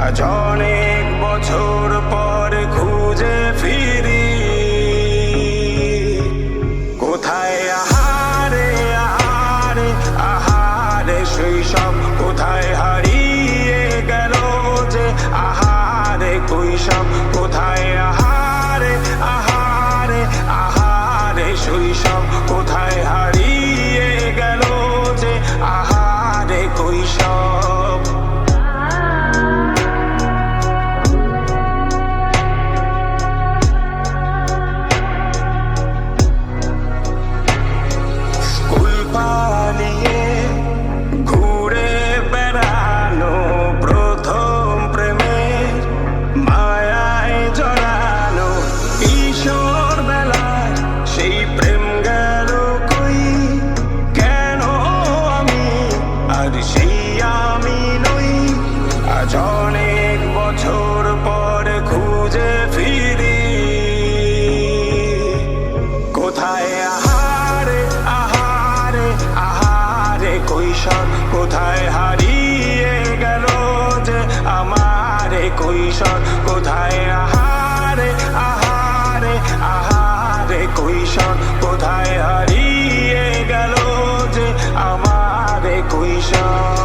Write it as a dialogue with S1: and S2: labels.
S1: আজ অনেক বছর পর খুঁজে ফিরি, কোথায় আহারে আহারে আহারে শৈশব, কোথায় হারিয়ে গেল যে আহারে কৈশব, কোথায় আহারে আহারে আহারে শৈশব, কোথায় হারিয়ে গেল যে আহারে কৈশব। স্কুল পালিয়ে ঘুরে বেড়ানো, প্রথম প্রেমের মায়ায় জড়ানো, কিশোর বেলায় সেই প্রেম গেল কই, কেন আমি আর সেই আমি নই। আজ অনেক বছর পর খুঁজে ফিরি, কোথায় আহারে আহারে আহারে কৈশোর, কোথায় হারিয়ে গেল যে আমারে কৈশোর, কোথায় আহারে আহারে আহারে কৈশোর, কোথায় হারিয়ে গেল যে আমারে কৈশোর।